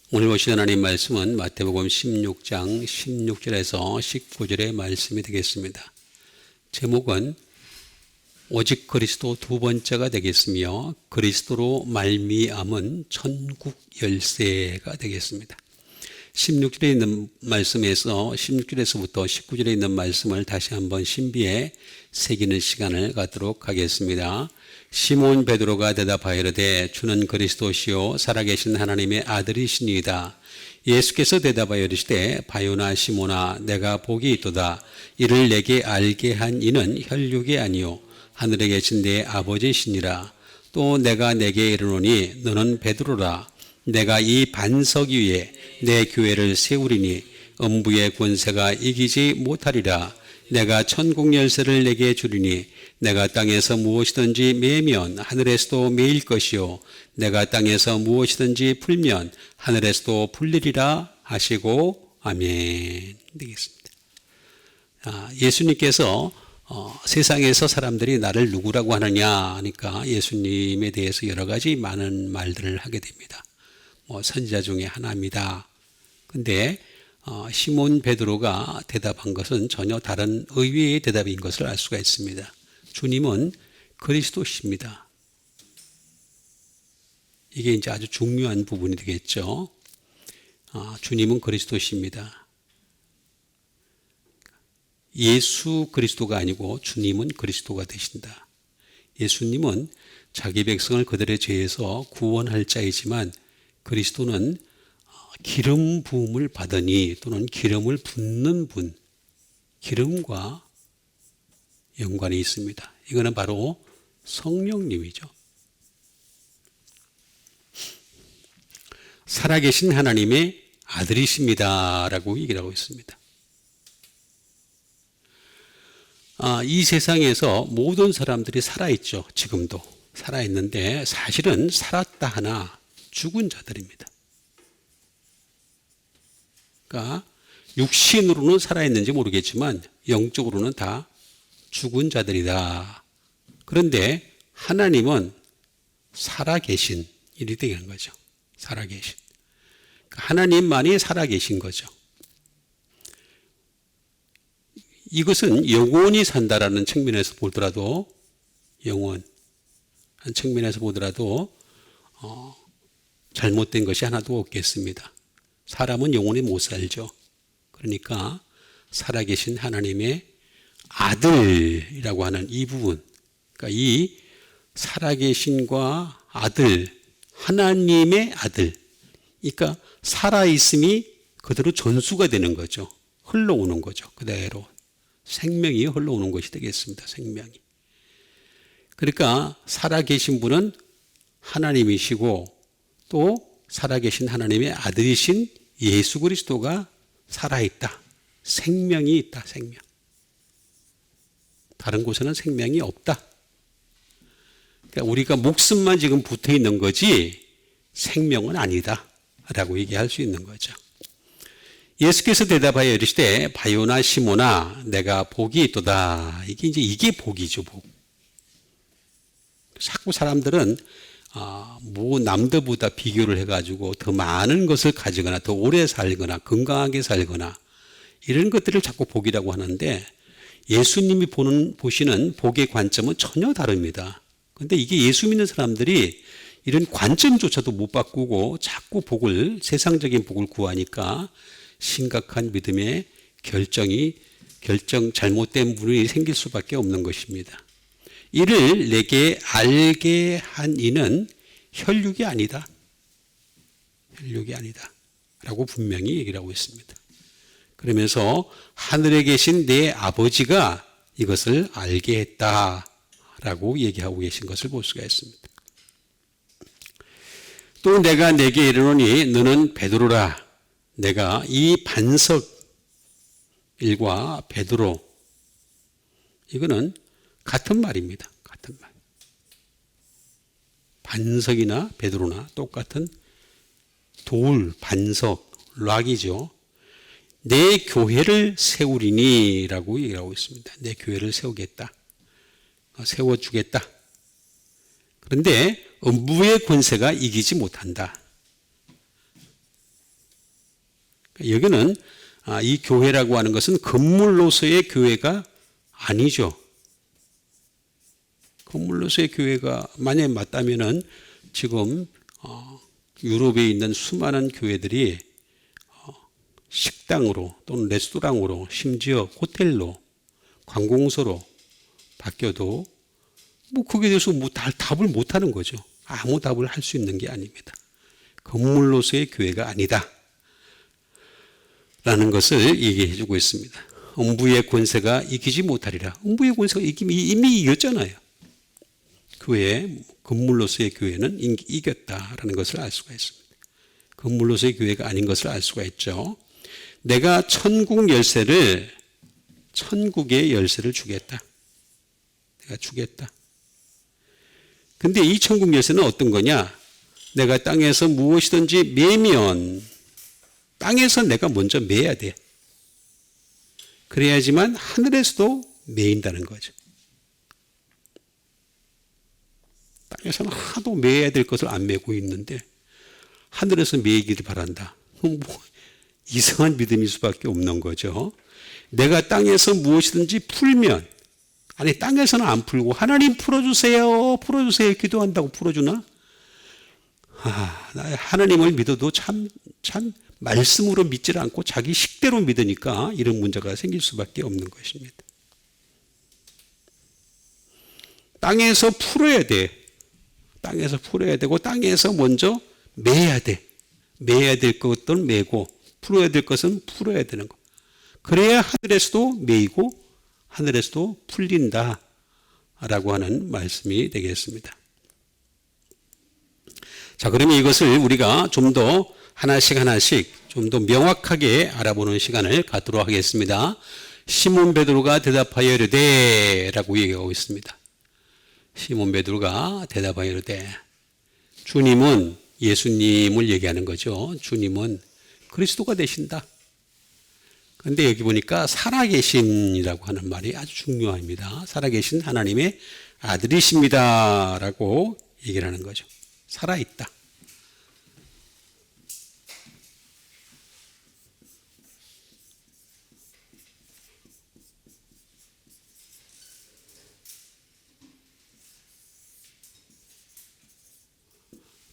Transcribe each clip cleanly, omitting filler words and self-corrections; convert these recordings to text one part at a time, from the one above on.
오늘 보신 하나님 말씀은 마태복음 16장 16절에서 19절의 말씀이 되겠습니다. 제목은 오직 그리스도 두 번째가 되겠으며 그리스도로 말미암은 천국 열쇠가 되겠습니다. 16절에 있는 말씀에서 16절에서부터 19절에 있는 말씀을 다시 한번 신비에 새기는 시간을 갖도록 하겠습니다. 시몬 베드로가 대답하여 이르되 주는 그리스도시요 살아계신 하나님의 아들이시니이다. 예수께서 대답하여 이르시되 바요나 시몬아 내가 복이 있도다. 이를 내게 알게 한 이는 혈육이 아니요 하늘에 계신 내 아버지시니라. 또 내가 내게 이르노니 너는 베드로라. 내가 이 반석 위에 내 교회를 세우리니 음부의 권세가 이기지 못하리라. 내가 천국 열쇠를 내게 주리니 내가 땅에서 무엇이든지 매면 하늘에서도 매일 것이요 내가 땅에서 무엇이든지 풀면 하늘에서도 풀리리라 하시고 아멘. 되겠습니다. 예수님께서 세상에서 사람들이 나를 누구라고 하느냐 하니까 예수님에 대해서 여러 가지 많은 말들을 하게 됩니다. 선지자 중에 하나입니다. 근데 시몬 베드로가 대답한 것은 전혀 다른 의외의 대답인 것을 알 수가 있습니다. 주님은 그리스도십니다. 이게 이제 아주 중요한 부분이 되겠죠. 주님은 그리스도십니다. 예수 그리스도가 아니고 주님은 그리스도가 되신다. 예수님은 자기 백성을 그들의 죄에서 구원할 자이지만 그리스도는 기름 부음을 받으니 또는 기름을 붓는 분, 기름과 연관이 있습니다. 이거는 바로 성령님이죠. 살아계신 하나님의 아들이십니다 라고 얘기를 하고 있습니다. 이 세상에서 모든 사람들이 살아있죠. 지금도 살아있는데 사실은 살았다 하나 죽은 자들입니다. 그러니까 육신으로는 살아있는지 모르겠지만 영적으로는 다 죽은 자들이다. 그런데 하나님은 살아계신 일이 되는 거죠. 살아계신. 하나님만이 살아계신 거죠. 이것은 영원히 산다라는 측면에서 보더라도 영원 한 측면에서 보더라도 잘못된 것이 하나도 없겠습니다. 사람은 영원히 못 살죠. 그러니까 살아계신 하나님의 아들이라고 하는 이 부분, 그러니까 이 살아계신과 아들, 하나님의 아들, 그러니까 살아있음이 그대로 전수가 되는 거죠. 흘러오는 거죠. 그대로 생명이 흘러오는 것이 되겠습니다. 생명이. 그러니까 살아계신 분은 하나님이시고 또 살아계신 하나님의 아들이신 예수 그리스도가 살아있다. 생명이 있다. 생명. 다른 곳에는 생명이 없다. 그러니까 우리가 목숨만 지금 붙어 있는 거지 생명은 아니다 라고 얘기할 수 있는 거죠. 예수께서 대답하여 이르시되 바요나 시몬아 내가 복이 있도다. 이게 복이죠. 복. 자꾸 사람들은 남들보다 비교를 해가지고 더 많은 것을 가지거나 더 오래 살거나 건강하게 살거나 이런 것들을 자꾸 복이라고 하는데 예수님이 보시는 복의 관점은 전혀 다릅니다. 그런데 이게 예수 믿는 사람들이 이런 관점조차도 못 바꾸고 자꾸 세상적인 복을 구하니까 심각한 믿음의 잘못된 부분이 생길 수밖에 없는 것입니다. 이를 내게 알게 한 이는 혈육이 아니다. 혈육이 아니다. 라고 분명히 얘기를 하고 있습니다. 그러면서 하늘에 계신 내 아버지가 이것을 알게 했다. 라고 얘기하고 계신 것을 볼 수가 있습니다. 또 내가 내게 이르노니 너는 베드로라. 내가 이 반석 일과 베드로 이거는 같은 말입니다. 같은 말. 반석이나 베드로나 똑같은 돌, 반석, 락이죠. 내 교회를 세우리니 라고 얘기하고 있습니다. 내 교회를 세우겠다. 세워주겠다. 그런데 음부의 권세가 이기지 못한다. 여기는 이 교회라고 하는 것은 건물로서의 교회가 아니죠. 건물로서의 교회가 만약에 맞다면은 지금 유럽에 있는 수많은 교회들이 식당으로 또는 레스토랑으로 심지어 호텔로 관공서로 바뀌어도 뭐 거기에 대해서 뭐 답을 못 하는 거죠. 아무 답을 할 수 있는 게 아닙니다. 건물로서의 교회가 아니다 라는 것을 얘기해 주고 있습니다. 음부의 권세가 이기지 못하리라. 음부의 권세가 이미 이겼잖아요. 교회, 건물로서의 교회는 이겼다라는 것을 알 수가 있습니다. 건물로서의 교회가 아닌 것을 알 수가 있죠. 내가 천국의 열쇠를 주겠다. 내가 주겠다. 근데 이 천국 열쇠는 어떤 거냐? 내가 땅에서 무엇이든지 매면 땅에서 내가 먼저 매야 돼. 그래야지만 하늘에서도 매인다는 거죠. 땅에서는 하도 매야 될 것을 안 매고 있는데 하늘에서 매기를 바란다. 뭐 이상한 믿음일 수밖에 없는 거죠. 내가 땅에서 무엇이든지 풀면, 아니 땅에서는 안 풀고 하나님 풀어주세요 기도한다고 풀어주나? 하나님을 믿어도 참 말씀으로 믿질 않고 자기 식대로 믿으니까 이런 문제가 생길 수밖에 없는 것입니다. 땅에서 풀어야 돼. 땅에서 풀어야 되고 땅에서 먼저 매야 돼. 매야 될 것들은 매고 풀어야 될 것은 풀어야 되는 거. 그래야 하늘에서도 매이고 하늘에서도 풀린다 라고 하는 말씀이 되겠습니다. 자, 그러면 이것을 우리가 좀 더 하나씩 좀 더 명확하게 알아보는 시간을 갖도록 하겠습니다. 시몬 베드로가 대답하여 이르되 라고 얘기하고 있습니다. 시몬 베드로가 대답하여 이르되, 주님은 예수님을 얘기하는 거죠. 주님은 그리스도가 되신다. 그런데 여기 보니까 살아계신이라고 하는 말이 아주 중요합니다. 살아계신 하나님의 아들이십니다 라고 얘기를 하는 거죠. 살아있다.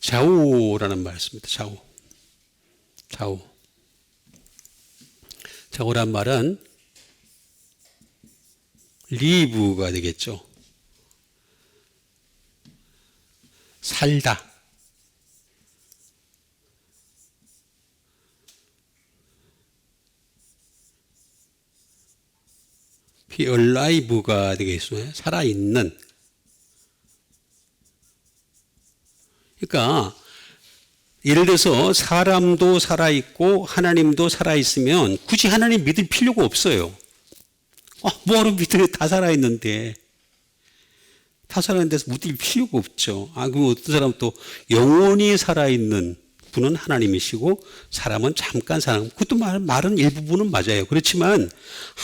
좌우라는 말씀입니다. 좌우란 말은 리브가 되겠죠. 살다. be alive가 되겠어요. 살아있는. 그러니까 예를 들어서 사람도 살아있고 하나님도 살아있으면 굳이 하나님 믿을 필요가 없어요. 뭐하러 믿으래? 다 살아있는데. 다 살아있는 데서 믿을 필요가 없죠. 그럼 어떤 사람은 또 영원히 살아있는 분은 하나님이시고 사람은 잠깐 살아있는, 그것도 말은 일부분은 맞아요. 그렇지만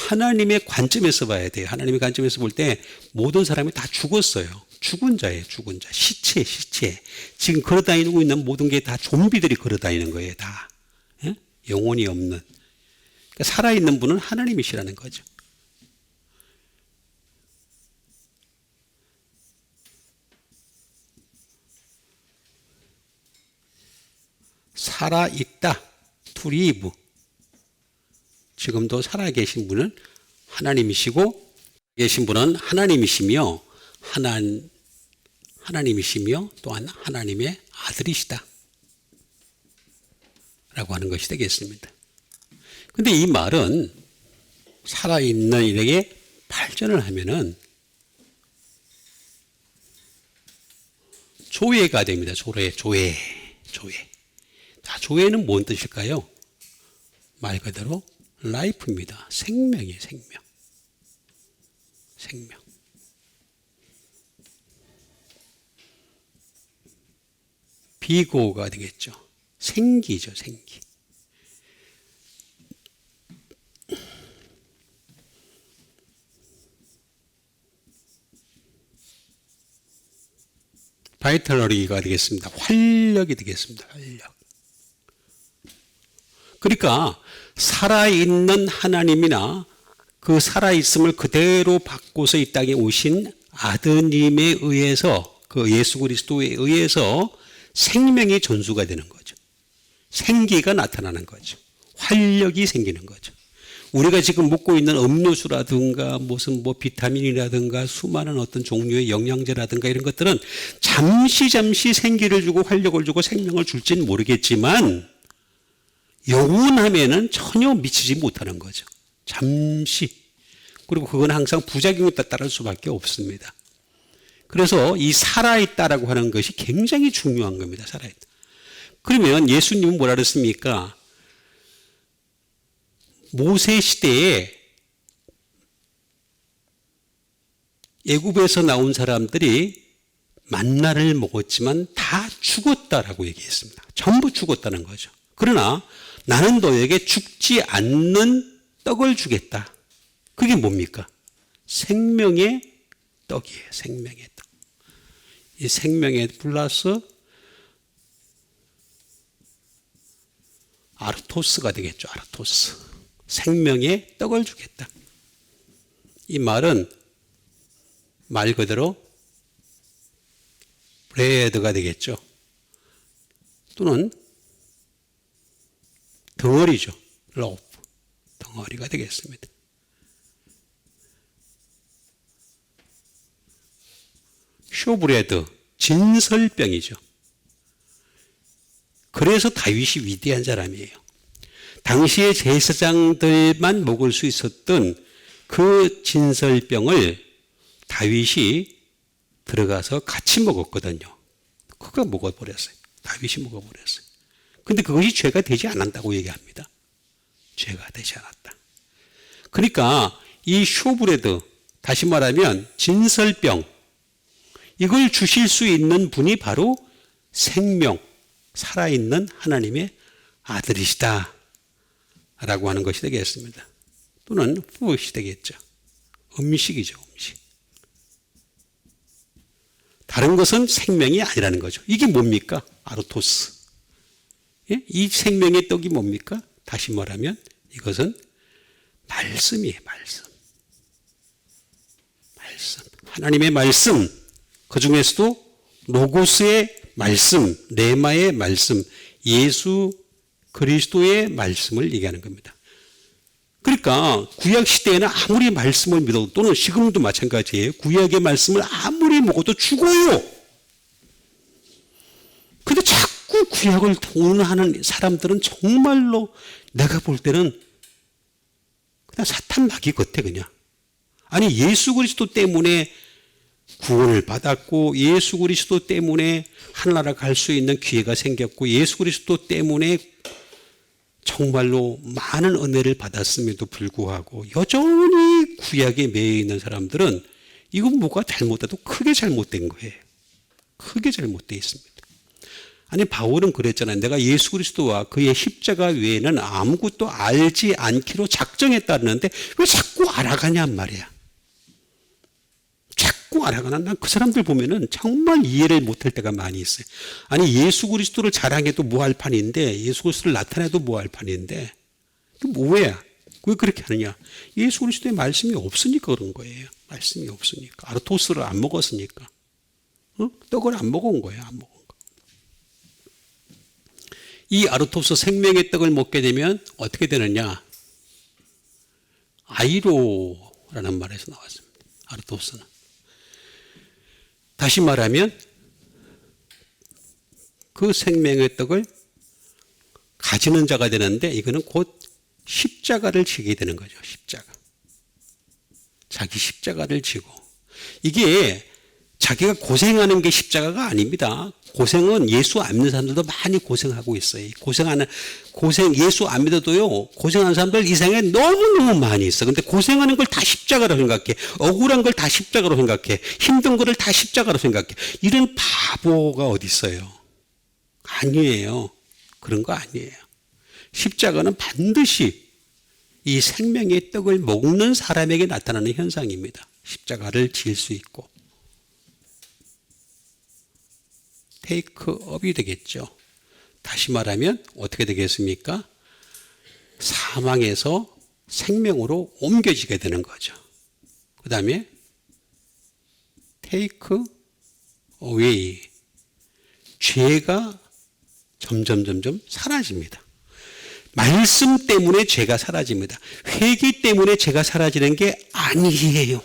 하나님의 관점에서 봐야 돼요. 하나님의 관점에서 볼 때 모든 사람이 다 죽었어요. 죽은 자예요. 죽은 자. 시체. 지금 걸어다니고 있는 모든 게 다 좀비들이 걸어다니는 거예요. 다. 예? 영혼이 없는. 그러니까 살아있는 분은 하나님이시라는 거죠. 살아있다. to live. 지금도 살아계신 분은 하나님이시고 계신 분은 하나님이시며 하나님이시며 또한 하나님의 아들이시다 라고 하는 것이 되겠습니다. 그런데 이 말은 살아있는 이에게 발전을 하면은 조회가 됩니다. 조회. 조회는 뭔 뜻일까요? 말 그대로 라이프입니다. 생명이에요. 생명. 비고가 되겠죠. 생기죠. 생기. 바이탈러리가 되겠습니다. 활력이 되겠습니다. 활력. 그러니까 살아있는 하나님이나 그 살아있음을 그대로 바꿔서 이 땅에 오신 아드님에 의해서, 그 예수 그리스도에 의해서 생명이 전수가 되는 거죠. 생기가 나타나는 거죠. 활력이 생기는 거죠. 우리가 지금 먹고 있는 음료수라든가 무슨 비타민이라든가 수많은 어떤 종류의 영양제라든가 이런 것들은 잠시 생기를 주고 활력을 주고 생명을 줄지는 모르겠지만 영원함에는 전혀 미치지 못하는 거죠. 잠시. 그리고 그건 항상 부작용에 따를 수밖에 없습니다. 그래서 이 살아있다라고 하는 것이 굉장히 중요한 겁니다. 살아있다. 그러면 예수님은 뭐라 그랬습니까? 모세 시대에 애굽에서 나온 사람들이 만나를 먹었지만 다 죽었다라고 얘기했습니다. 전부 죽었다는 거죠. 그러나 나는 너에게 죽지 않는 떡을 주겠다. 그게 뭡니까? 생명의 떡이에요. 생명의 떡. 이 생명의 플러스 아르토스가 되겠죠. 아르토스. 생명의 떡을 주겠다. 이 말은 말 그대로 브레드가 되겠죠. 또는 덩어리죠. 로프. 덩어리가 되겠습니다. 쇼브레드, 진설병이죠. 그래서 다윗이 위대한 사람이에요. 당시의 제사장들만 먹을 수 있었던 그 진설병을 다윗이 들어가서 같이 먹었거든요. 그가 먹어버렸어요. 다윗이 먹어버렸어요. 근데 그것이 죄가 되지 않았다고 얘기합니다. 죄가 되지 않았다. 그러니까 이 쇼브레드, 다시 말하면 진설병, 이걸 주실 수 있는 분이 바로 생명, 살아있는 하나님의 아들이시다 라고 하는 것이 되겠습니다. 또는 푸엇이 되겠죠. 음식이죠. 음식. 다른 것은 생명이 아니라는 거죠. 이게 뭡니까? 아르토스. 예? 이 생명의 떡이 뭡니까? 다시 말하면 이것은 말씀이에요. 말씀. 말씀. 하나님의 말씀. 그 중에서도 로고스의 말씀, 레마의 말씀, 예수 그리스도의 말씀을 얘기하는 겁니다. 그러니까 구약 시대에는 아무리 말씀을 믿어도, 또는 지금도 마찬가지예요. 구약의 말씀을 아무리 먹어도 죽어요. 근데 자꾸 구약을 동원하는 사람들은 정말로 내가 볼 때는 그냥 사탄 마귀 같아 그냥. 아니 예수 그리스도 때문에 구원을 받았고, 예수 그리스도 때문에 하늘나라 갈 수 있는 기회가 생겼고, 예수 그리스도 때문에 정말로 많은 은혜를 받았음에도 불구하고 여전히 구약에 매여 있는 사람들은 이건 뭐가 잘못돼도 크게 잘못된 거예요. 크게 잘못되어 있습니다. 아니 바울은 그랬잖아요. 내가 예수 그리스도와 그의 십자가 외에는 아무것도 알지 않기로 작정했다는데 왜 자꾸 알아가냔 말이야. 자꾸 알아가나? 난 그 사람들 보면은 정말 이해를 못할 때가 많이 있어요. 아니 예수 그리스도를 자랑해도 뭐할 판인데, 예수 그리스도를 나타내도 뭐할 판인데, 그 뭐야? 왜 그렇게 하느냐? 예수 그리스도의 말씀이 없으니까 그런 거예요. 말씀이 없으니까. 아르토스를 안 먹었으니까. 떡을 안 먹은 거예요. 안 먹은 거. 이 아르토스 생명의 떡을 먹게 되면 어떻게 되느냐? 아이로라는 말에서 나왔습니다. 아르토스는. 다시 말하면 그 생명의 떡을 가지는 자가 되는데, 이거는 곧 십자가를 지게 되는 거죠. 십자가. 자기 십자가를 지고. 이게 자기가 고생하는 게 십자가가 아닙니다. 고생은 예수 안 믿는 사람들도 많이 고생하고 있어요. 예수 안 믿어도요, 고생하는 사람들 이 세상에 너무너무 많이 있어. 근데 고생하는 걸 다 십자가로 생각해. 억울한 걸 다 십자가로 생각해. 힘든 거를 다 십자가로 생각해. 이런 바보가 어디 있어요? 아니에요. 그런 거 아니에요. 십자가는 반드시 이 생명의 떡을 먹는 사람에게 나타나는 현상입니다. 십자가를 질 수 있고. 테이크업이 되겠죠. 다시 말하면 어떻게 되겠습니까? 사망에서 생명으로 옮겨지게 되는 거죠. 그 다음에 take away. 죄가 점점 사라집니다. 말씀 때문에 죄가 사라집니다. 회개 때문에 죄가 사라지는 게 아니에요.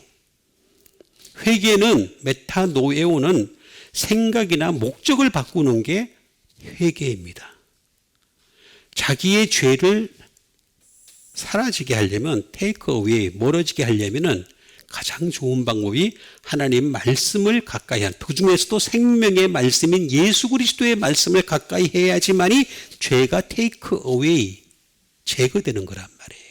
회개는 메타노에오는 생각이나 목적을 바꾸는 게 회개입니다. 자기의 죄를 사라지게 하려면 take away, 멀어지게 하려면은 가장 좋은 방법이 하나님 말씀을 가까이 하는, 그 중에서도 생명의 말씀인 예수 그리스도의 말씀을 가까이 해야지만이 죄가 take away, 제거되는 거란 말이에요.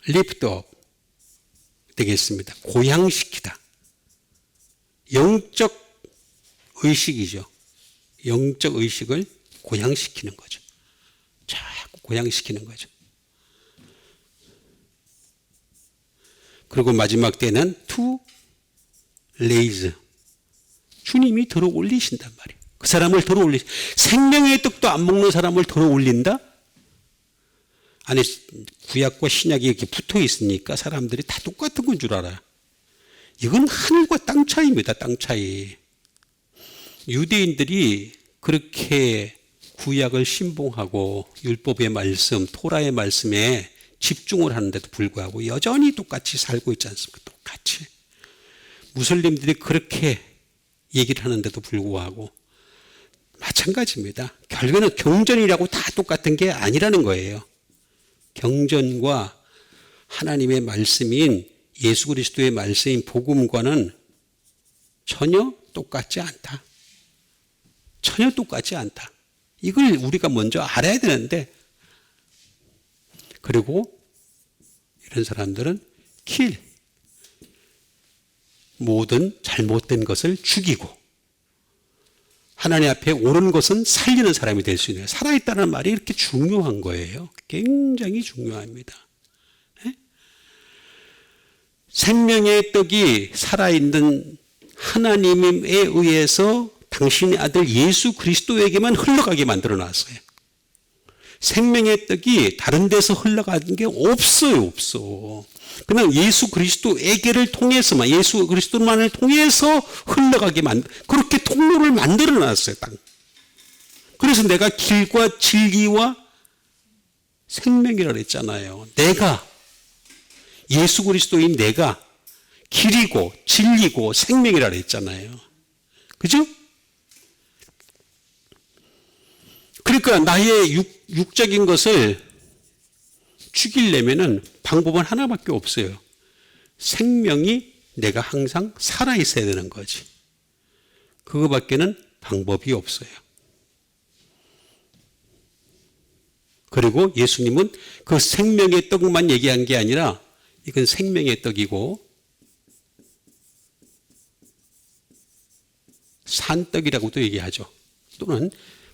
lift up 되겠습니다. 고양시키다. 영적 의식이죠. 영적 의식을 고양시키는 거죠. 자꾸 고양시키는 거죠. 그리고 마지막 때는 to raise. 주님이 들어 올리신단 말이에요. 그 사람을 들어 올리. 생명의 떡도 안 먹는 사람을 들어 올린다? 아니, 구약과 신약이 이렇게 붙어 있으니까 사람들이 다 똑같은 건 줄 알아요. 이건 하늘과 땅 차이입니다. 땅 차이. 유대인들이 그렇게 구약을 신봉하고 율법의 말씀, 토라의 말씀에 집중을 하는데도 불구하고 여전히 똑같이 살고 있지 않습니까? 똑같이. 무슬림들이 그렇게 얘기를 하는데도 불구하고 마찬가지입니다. 결국에는 경전이라고 다 똑같은 게 아니라는 거예요. 경전과 하나님의 말씀인 예수 그리스도의 말씀인 복음과는 전혀 똑같지 않다. 전혀 똑같지 않다. 이걸 우리가 먼저 알아야 되는데, 그리고 이런 사람들은 kill, 모든 잘못된 것을 죽이고 하나님 앞에 옳은 것은 살리는 사람이 될 수 있는, 살아있다는 말이 이렇게 중요한 거예요. 굉장히 중요합니다. 네? 생명의 떡이 살아있는 하나님에 의해서 당신의 아들 예수 그리스도에게만 흘러가게 만들어 놨어요. 생명의 떡이 다른 데서 흘러가는 게 없어요. 없어. 그냥 예수 그리스도에게를 통해서만, 예수 그리스도만을 통해서 흘러가게 그렇게 통로를 만들어 놨어요. 땅. 그래서 내가 길과 진리와 생명이라고 했잖아요. 내가, 예수 그리스도인 내가 길이고 진리고 생명이라고 했잖아요. 그죠? 그러니까 나의 육적인 것을 죽이려면은 방법은 하나밖에 없어요. 생명이 내가 항상 살아있어야 되는 거지. 그거밖에는 방법이 없어요. 그리고 예수님은 그 생명의 떡만 얘기한 게 아니라 이건 생명의 떡이고 산떡이라고도 얘기하죠. 또는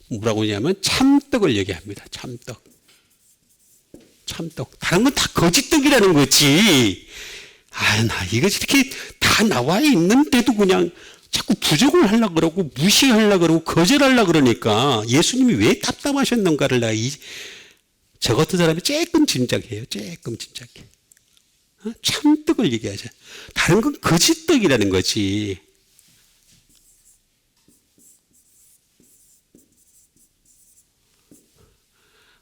뭐라고 하냐면 참떡을 얘기합니다. 참떡. 참떡. 다른 건 다 거짓떡이라는 거지. 아, 나 이거 이렇게 다 나와 있는데도 그냥 자꾸 부족을 하려고 그러고 무시하려고 그러고 거절하려고 그러니까 예수님이 왜 답답하셨는가를 저 같은 사람이 조금 짐작해요. 조금 짐작해. 참떡을 얘기하죠. 다른 건 거짓떡이라는 거지.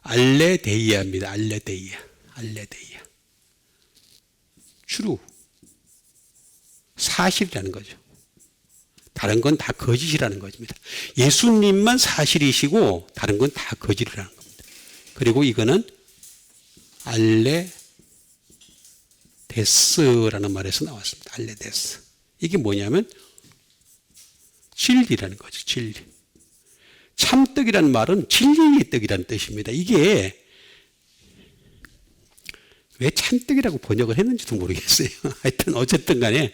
알레데이아입니다. 알레데이아. 알레데이아. true. 사실이라는 거죠. 다른 건 다 거짓이라는 것입니다. 예수님만 사실이시고 다른 건 다 거짓이라는 겁니다. 그리고 이거는 알레데스라는 말에서 나왔습니다. 알레데스. 이게 뭐냐면 진리라는 거죠. 진리. 참떡이라는 말은 진리의 떡이라는 뜻입니다. 이게 왜 참떡이라고 번역을 했는지도 모르겠어요. 하여튼 어쨌든 간에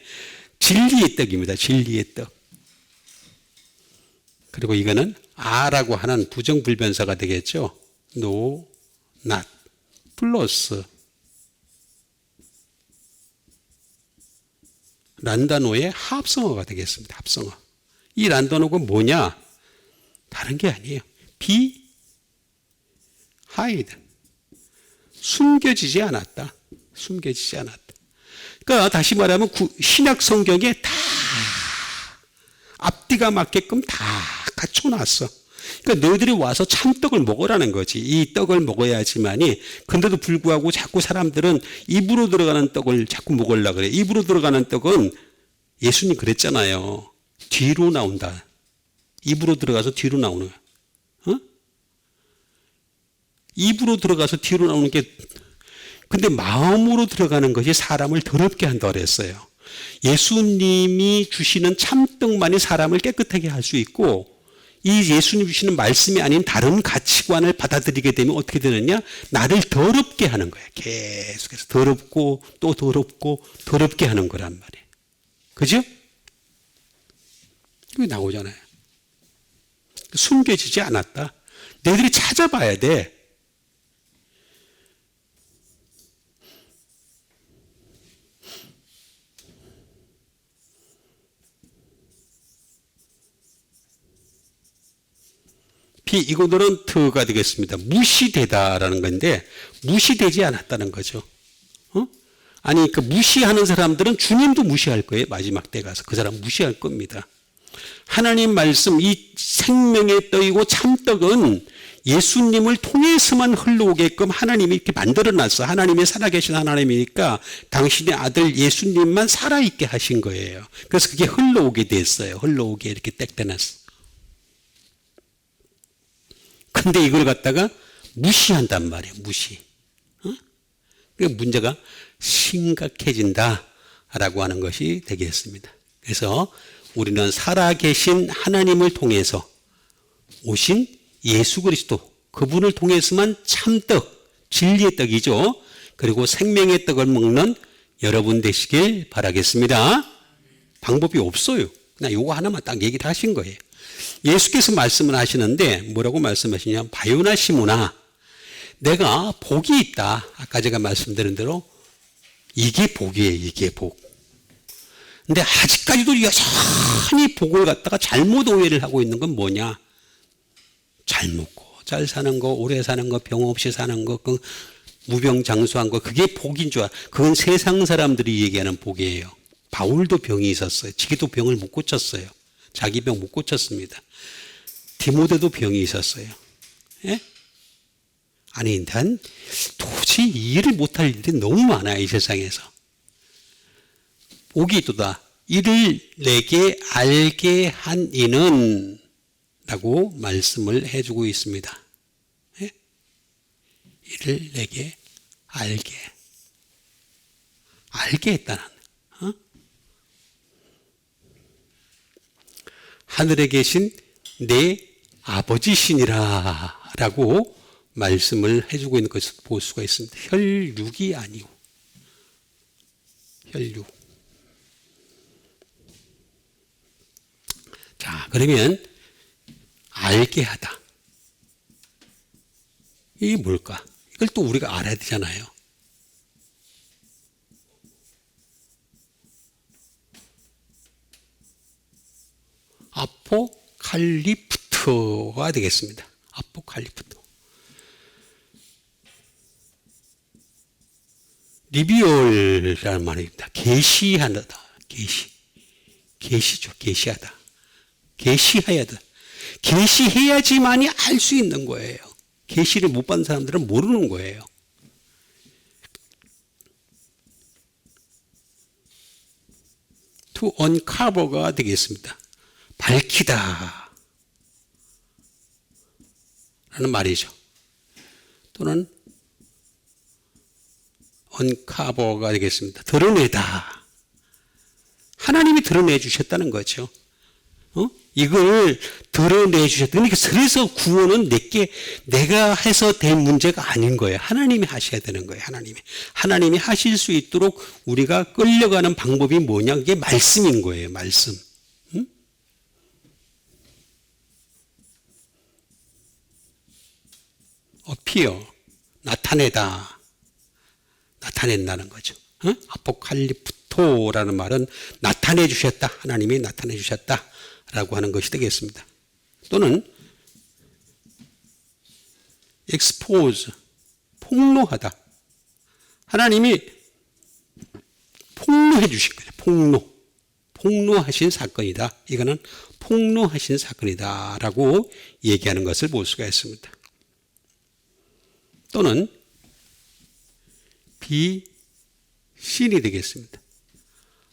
진리의 떡입니다. 진리의 떡. 그리고 이거는 아라고 하는 부정불변사가 되겠죠. no, not, 플러스 란다노의 합성어가 되겠습니다. 합성어. 이 란다노가 뭐냐? 다른 게 아니에요. be hide. 숨겨지지 않았다. 숨겨지지 않았다. 그러니까 다시 말하면 신약 성경에 다 앞뒤가 맞게끔 다 갖춰놨어. 그러니까 너희들이 와서 참떡을 먹으라는 거지. 이 떡을 먹어야지만이. 근데도 불구하고 자꾸 사람들은 입으로 들어가는 떡을 자꾸 먹으려고 그래. 입으로 들어가는 떡은 예수님 그랬잖아요. 뒤로 나온다. 입으로 들어가서 뒤로 나오는 거야. 어? 입으로 들어가서 뒤로 나오는 게, 근데 마음으로 들어가는 것이 사람을 더럽게 한다고 그랬어요. 예수님이 주시는 참떡만이 사람을 깨끗하게 할 수 있고, 이 예수님 주시는 말씀이 아닌 다른 가치관을 받아들이게 되면 어떻게 되느냐? 나를 더럽게 하는 거야. 계속해서 더럽고 또 더럽고 더럽게 하는 거란 말이에요. 그죠? 이거 나오잖아요. 숨겨지지 않았다. 너희들이 찾아봐야 돼. 이그노런트가 되겠습니다. 무시되다라는 건데 무시되지 않았다는 거죠. 아니 그 무시하는 사람들은 주님도 무시할 거예요. 마지막 때 가서 그 사람 무시할 겁니다. 하나님 말씀 이 생명의 떡이고 참떡은 예수님을 통해서만 흘러오게끔 하나님이 이렇게 만들어놨어. 하나님이 살아계신 하나님이니까 당신의 아들 예수님만 살아있게 하신 거예요. 그래서 그게 흘러오게 됐어요. 흘러오게 이렇게 딱 떼놨어. 근데 이걸 갖다가 무시한단 말이에요. 무시. 그러니까 문제가 심각해진다라고 하는 것이 되겠습니다. 그래서 우리는 살아계신 하나님을 통해서 오신 예수 그리스도 그분을 통해서만 참떡, 진리의 떡이죠. 그리고 생명의 떡을 먹는 여러분 되시길 바라겠습니다. 방법이 없어요. 그냥 요거 하나만 딱 얘기를 하신 거예요. 예수께서 말씀을 하시는데 뭐라고 말씀하시냐? 바요나 시모나 내가 복이 있다. 아까 제가 말씀드린 대로 이게 복이에요. 이게 복. 근데 아직까지도 여전히 복을 갖다가 잘못 오해를 하고 있는 건 뭐냐? 잘 먹고 잘 사는 거, 오래 사는 거, 병 없이 사는 거, 무병장수한 거 그게 복인 줄 알아. 그건 세상 사람들이 얘기하는 복이에요. 바울도 병이 있었어요. 지기도 병을 못 고쳤어요. 자기 병 못 고쳤습니다. 디모데도 병이 있었어요. 예? 아니, 난 도저히 이해를 못할 일이 너무 많아요, 이 세상에서. 복이 있도다. 이를 내게 알게 한 이는 라고 말씀을 해주고 있습니다. 예? 이를 내게 알게 했다는 하늘에 계신 내 아버지시니라 라고 말씀을 해주고 있는 것을 볼 수가 있습니다. 혈육이 아니고 혈육. 자, 그러면 알게 하다. 이게 뭘까? 이걸 또 우리가 알아야 되잖아요. 아포칼리프토가 되겠습니다. 아포칼리프토. 리비올이라는 말입니다. 계시하다. 계시죠. 계시하다. 계시해야다. 계시해야지만이 알 수 있는 거예요. 계시를 못 받은 사람들은 모르는 거예요. to uncover가 되겠습니다. 밝히다 라는 말이죠. 또는 uncover가 되겠습니다. 드러내다. 하나님이 드러내 주셨다는 거죠. 이걸 드러내 주셨다. 그러니까 그래서 구원은 내가 해서 될 문제가 아닌 거예요. 하나님이 하셔야 되는 거예요. 하나님이 하실 수 있도록 우리가 끌려가는 방법이 뭐냐? 그게 말씀인 거예요. 말씀. appear, 나타낸다는 거죠. 아포칼리프토라는 말은 나타내 주셨다. 하나님이 나타내 주셨다 라고 하는 것이 되겠습니다. 또는 expose, 폭로하다. 하나님이 폭로해 주신 거예요. 폭로하신 사건이다. 이거는 폭로하신 사건이다 라고 얘기하는 것을 볼 수가 있습니다. 또는 be seen이 되겠습니다.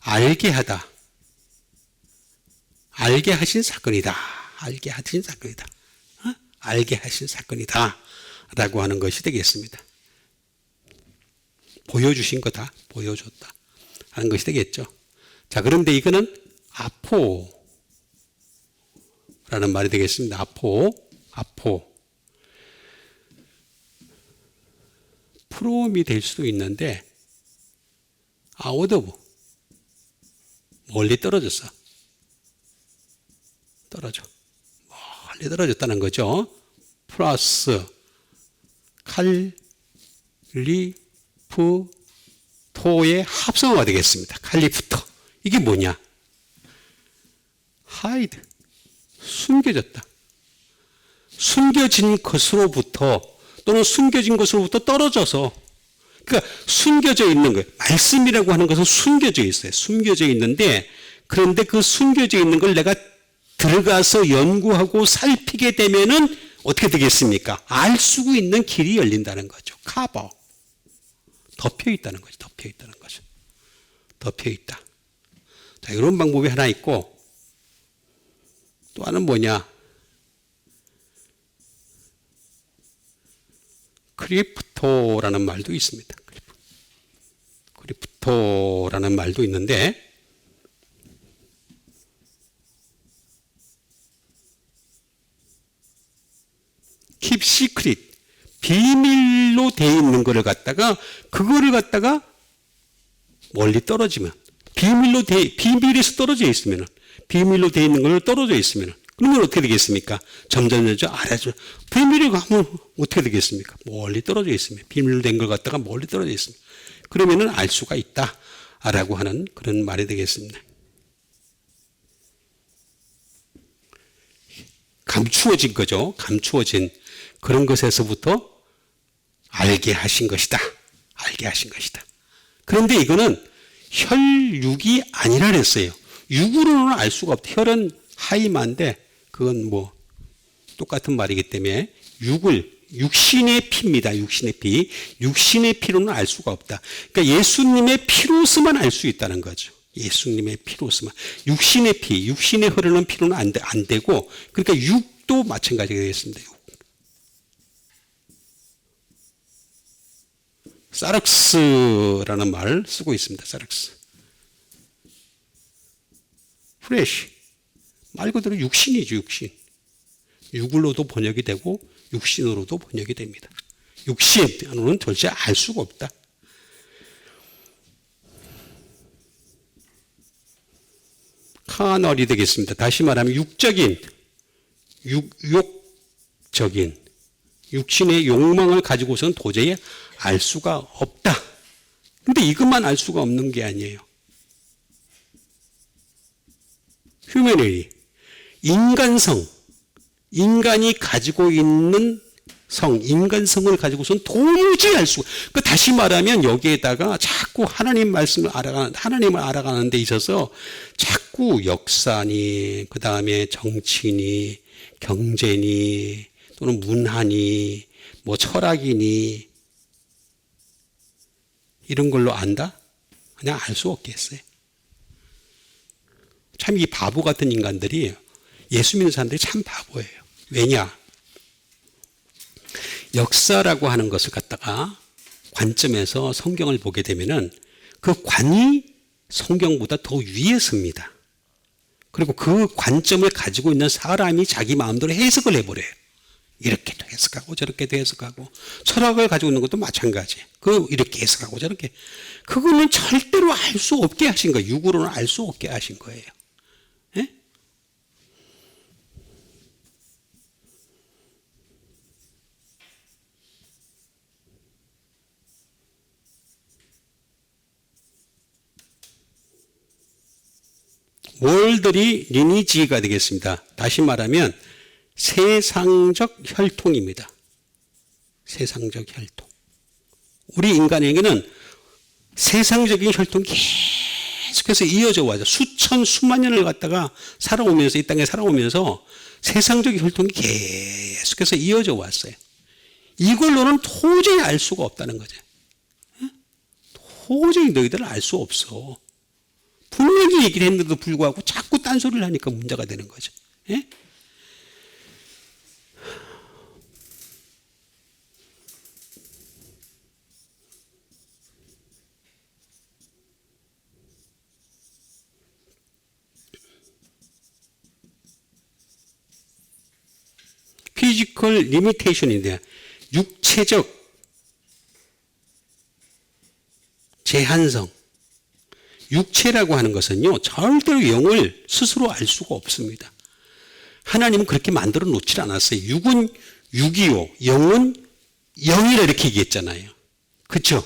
알게 하다. 알게 하신 사건이다. 알게 하신 사건이다. 알게 하신 사건이다 라고 하는 것이 되겠습니다. 보여주신 거다. 보여줬다 하는 것이 되겠죠. 자, 그런데 이거는 아포라는 말이 되겠습니다. 아포. 프롬이 될 수도 있는데 out of, 멀리 떨어졌어. 멀리 떨어졌다는 거죠. 플러스 칼리프토의 합성어가 되겠습니다. 칼리프토. 이게 뭐냐? hide, 숨겨졌다. 숨겨진 것으로부터 또는 숨겨진 것으로부터 떨어져서, 그러니까 숨겨져 있는 거예요. 말씀이라고 하는 것은 숨겨져 있어요. 숨겨져 있는데, 그런데 그 숨겨져 있는 걸 내가 들어가서 연구하고 살피게 되면은 어떻게 되겠습니까? 알 수 있는 길이 열린다는 거죠. 커버. 덮여 있다는 거죠. 덮여 있다. 자, 이런 방법이 하나 있고, 또 하나는 뭐냐? 크리프토라는 말도 있습니다. 크리프토라는 말도 있는데, keep secret, 비밀로 되어 있는 거를 갖다가, 그거를 갖다가 멀리 떨어지면, 비밀에서 떨어져 있으면, 비밀로 되어 있는 걸 떨어져 있으면, 그러면 어떻게 되겠습니까? 점점 알아줘. 비밀이 가면 어떻게 되겠습니까? 멀리 떨어져 있으면, 비밀로 된 걸 갖다가 멀리 떨어져 있으면, 그러면은 알 수가 있다 라고 하는 그런 말이 되겠습니다. 감추어진 거죠. 감추어진 그런 것에서부터 알게 하신 것이다. 그런데 이거는 혈육이 아니라 그랬어요. 육으로는 알 수가 없다. 혈은 하이마인데 그건 뭐 똑같은 말이기 때문에 육신의 피입니다. 육신의 피로는 알 수가 없다. 그러니까 예수님의 피로서만 알 수 있다는 거죠. 예수님의 피로서만. 육신의 흐르는 피로는 안 되고, 그러니까 육도 마찬가지가 되겠습니다. 사륵스라는 말을 쓰고 있습니다. 사륵스. 플래시. 말 그대로 육신이죠, 육신. 육으로도 번역이 되고 육신으로도 번역이 됩니다. 육신으로는 절대 알 수가 없다. 카널이 되겠습니다. 다시 말하면 육적인, 육신의 욕망을 가지고서는 도저히 알 수가 없다. 근데 이것만 알 수가 없는 게 아니에요. 휴머니티, 인간이 가지고 있는 인간성을 가지고서는 도무지 알 수가. 그러니까 다시 말하면 여기에다가 자꾸 하나님을 알아가는 데 있어서 자꾸 역사니, 그 다음에 정치니, 경제니, 또는 문화니, 뭐 철학이니, 이런 걸로 안다? 그냥 알 수 없겠어요. 참 이 바보 같은 인간들이, 예수 믿는 사람들이 참 바보예요. 왜냐? 역사라고 하는 것을 갖다가 관점에서 성경을 보게 되면은 그 관이 성경보다 더 위에 섭니다. 그리고 그 관점을 가지고 있는 사람이 자기 마음대로 해석을 해버려요. 이렇게도 해석하고 저렇게도 해석하고, 철학을 가지고 있는 것도 마찬가지. 이렇게 해석하고 저렇게. 그거는 절대로 알 수 없게 하신 거예요. 육으로는 알 수 없게 하신 거예요. 예? 월들이 리니지가 되겠습니다. 다시 말하면 세상적 혈통입니다. 세상적 혈통. 우리 인간에게는 세상적인 혈통이 계속해서 이어져 와죠. 수천, 수만 년을 갖다가 살아오면서, 이 땅에 살아오면서 세상적인 혈통이 계속해서 이어져 왔어요. 이걸로는 도저히 알 수가 없다는 거죠. 도저히 너희들은 알 수 없어. 분명히 얘기를 했는데도 불구하고 자꾸 딴소리를 하니까 문제가 되는 거죠. 예? 피지컬 리미테이션인데 육체적 제한성. 육체라고 하는 것은요, 절대로 영을 스스로 알 수가 없습니다. 하나님은 그렇게 만들어 놓질 않았어요. 육은 육이요, 영은 영이라 이렇게 얘기했잖아요. 그렇죠?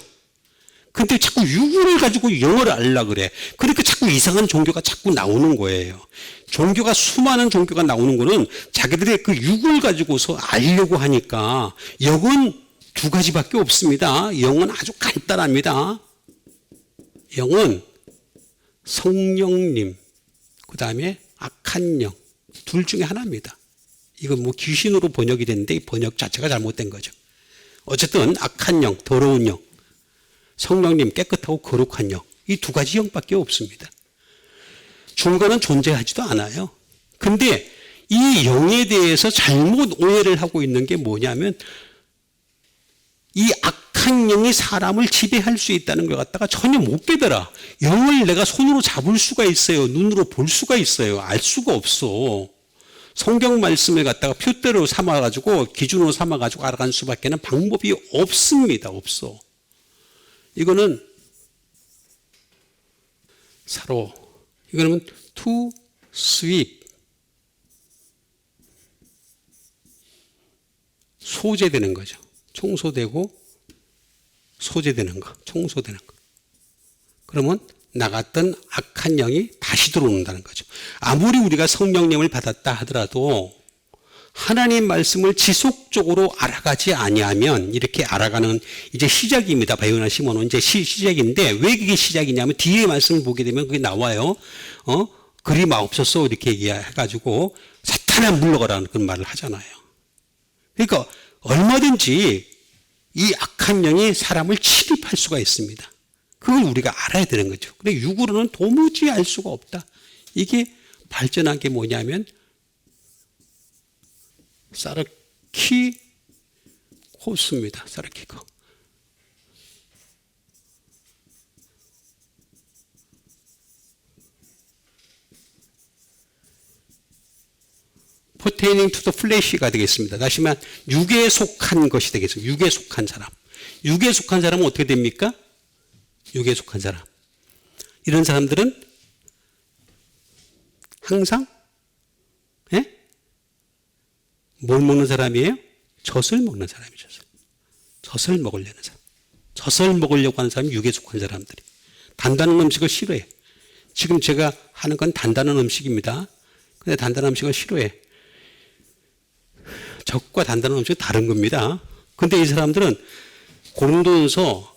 근데 자꾸 육을 가지고 영을 알라 그래. 그러니까 자꾸 이상한 종교가 자꾸 나오는 거예요. 종교가 수많은 종교가 나오는 거는 자기들의 그 육을 가지고서 알려고 하니까 영은 두 가지밖에 없습니다. 영은 아주 간단합니다. 영은 성령님, 그 다음에 악한 영, 둘 중에 하나입니다. 이건 뭐 귀신으로 번역이 됐는데 번역 자체가 잘못된 거죠. 어쨌든 악한 영, 더러운 영, 성령님 깨끗하고 거룩한 영, 이 두 가지 영밖에 없습니다. 중간은 존재하지도 않아요. 근데 이 영에 대해서 잘못 오해를 하고 있는 게 뭐냐면 이 악한 영이 사람을 지배할 수 있다는 걸 갖다가 전혀 못 깨달아. 영을 내가 손으로 잡을 수가 있어요. 눈으로 볼 수가 있어요. 알 수가 없어. 성경 말씀을 갖다가 표대로 삼아가지고 기준으로 삼아가지고 알아갈 수밖에는 방법이 없습니다. 없어. 이거는 사로. 이거는 to sweep. 소재되는 거죠. 청소되고 소재되는 거, 청소되는 거. 그러면 나갔던 악한 영이 다시 들어온다는 거죠. 아무리 우리가 성령님을 받았다 하더라도 하나님 말씀을 지속적으로 알아가지 아니하면 이렇게 알아가는 이제 시작입니다. 바요나 시몬은 이제 시작인데 왜 그게 시작이냐면 뒤에 말씀을 보게 되면 그게 나와요. 그리 마옵소서 이렇게 얘기해가지고 사탄아 물러가라는 그런 말을 하잖아요. 그러니까 얼마든지 이 악한 영이 사람을 침입할 수가 있습니다. 그걸 우리가 알아야 되는 거죠. 근데 육으로는 도무지 알 수가 없다. 이게 발전한 게 뭐냐면 사르키코스입니다. 사르키코. pertaining to the flesh가 되겠습니다. 다시 말하면 육에 속한 것이 되겠습니다. 육에 속한 사람. 육에 속한 사람은 어떻게 됩니까? 육에 속한 사람. 이런 사람들은 항상 뭘 먹는 사람이에요? 젖을 먹는 사람이죠. 젖을 먹으려는 사람. 젖을 먹으려고 하는 사람이 육에 속한 사람들이. 단단한 음식을 싫어해. 지금 제가 하는 건 단단한 음식입니다. 근데 단단한 음식을 싫어해. 젖과 단단한 음식은 다른 겁니다. 근데 이 사람들은 고린도전서